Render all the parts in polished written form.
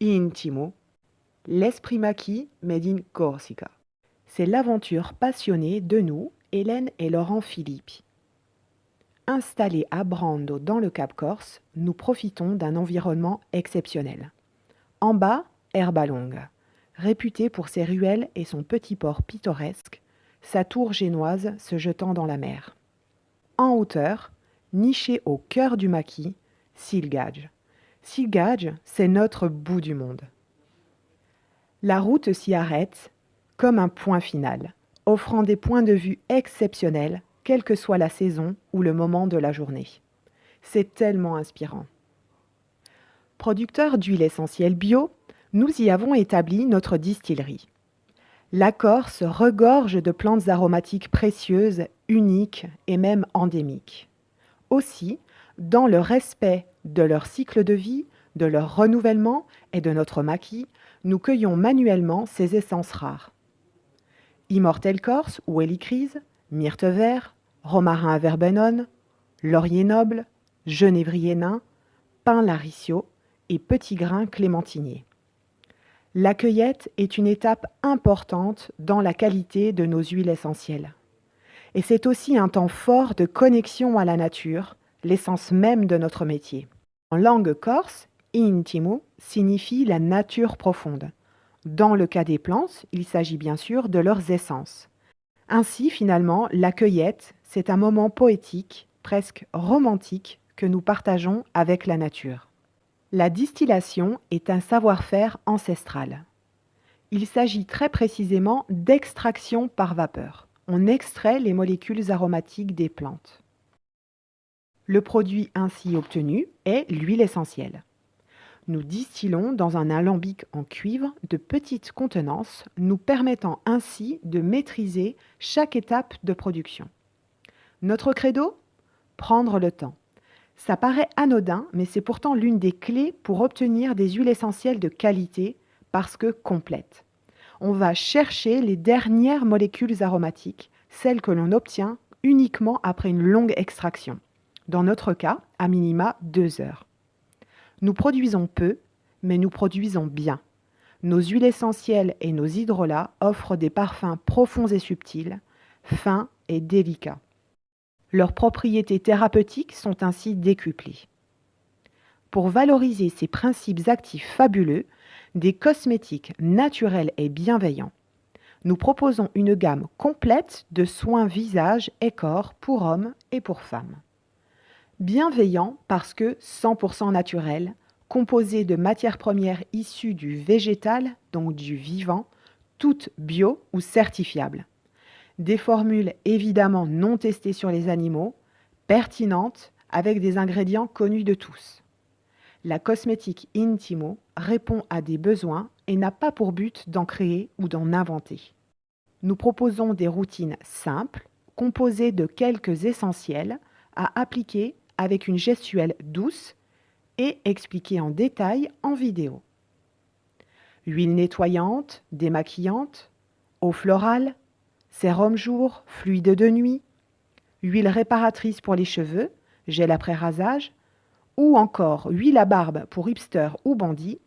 Intimo, l'esprit maquis made in Corsica. C'est l'aventure passionnée de nous, Hélène et Laurent Filippi. Installés à Brando dans le Cap Corse, nous profitons d'un environnement exceptionnel. En bas, Erba Longa, réputé pour ses ruelles et son petit port pittoresque, sa tour génoise se jetant dans la mer. En hauteur, niché au cœur du maquis, Silgage. Silgage, c'est notre bout du monde. La route s'y arrête comme un point final, offrant des points de vue exceptionnels, quelle que soit la saison ou le moment de la journée. C'est tellement inspirant. Producteurs d'huile essentielle bio, nous y avons établi notre distillerie. La Corse regorge de plantes aromatiques précieuses, uniques et même endémiques. Aussi, dans le respect de leur cycle de vie, de leur renouvellement et de notre maquis, nous cueillons manuellement ces essences rares. Immortelle Corse ou Hélicryse, myrte vert, romarin à verbenone, laurier noble, genévrier nain, pin laricio et petit grain clémentinier. La cueillette est une étape importante dans la qualité de nos huiles essentielles. Et c'est aussi un temps fort de connexion à la nature, l'essence même de notre métier. En langue corse, intimo signifie la nature profonde. Dans le cas des plantes, il s'agit bien sûr de leurs essences. Ainsi, finalement, la cueillette, c'est un moment poétique, presque romantique, que nous partageons avec la nature. La distillation est un savoir-faire ancestral. Il s'agit très précisément d'extraction par vapeur. On extrait les molécules aromatiques des plantes. Le produit ainsi obtenu est l'huile essentielle. Nous distillons dans un alambic en cuivre de petites contenances, nous permettant ainsi de maîtriser chaque étape de production. Notre credo ? Prendre le temps. Ça paraît anodin, mais c'est pourtant l'une des clés pour obtenir des huiles essentielles de qualité parce que complètes. On va chercher les dernières molécules aromatiques, celles que l'on obtient uniquement après une longue extraction. Dans notre cas, à minima 2 heures. Nous produisons peu, mais nous produisons bien. Nos huiles essentielles et nos hydrolats offrent des parfums profonds et subtils, fins et délicats. Leurs propriétés thérapeutiques sont ainsi décuplées. Pour valoriser ces principes actifs fabuleux, des cosmétiques naturels et bienveillants, nous proposons une gamme complète de soins visage et corps pour hommes et pour femmes. Bienveillant parce que 100% naturel, composé de matières premières issues du végétal, donc du vivant, toutes bio ou certifiables. Des formules évidemment non testées sur les animaux, pertinentes, avec des ingrédients connus de tous. La cosmétique Intimo répond à des besoins et n'a pas pour but d'en créer ou d'en inventer. Nous proposons des routines simples, composées de quelques essentiels, à appliquer avec une gestuelle douce et expliquée en détail en vidéo. Huile nettoyante, démaquillante, eau florale, sérum jour, fluide de nuit, huile réparatrice pour les cheveux, gel après rasage, ou encore huile à barbe pour hipster ou bandit,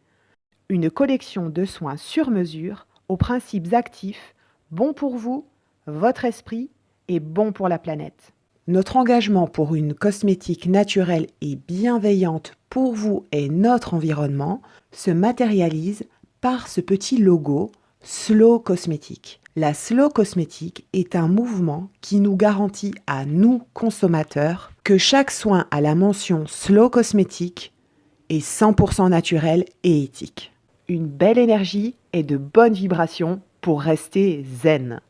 une collection de soins sur mesure aux principes actifs, bons pour vous, votre esprit et bons pour la planète. Notre engagement pour une cosmétique naturelle et bienveillante pour vous et notre environnement se matérialise par ce petit logo Slow Cosmétique. La Slow Cosmétique est un mouvement qui nous garantit à nous, consommateurs, que chaque soin à la mention Slow Cosmétique est 100% naturel et éthique. Une belle énergie et de bonnes vibrations pour rester zen.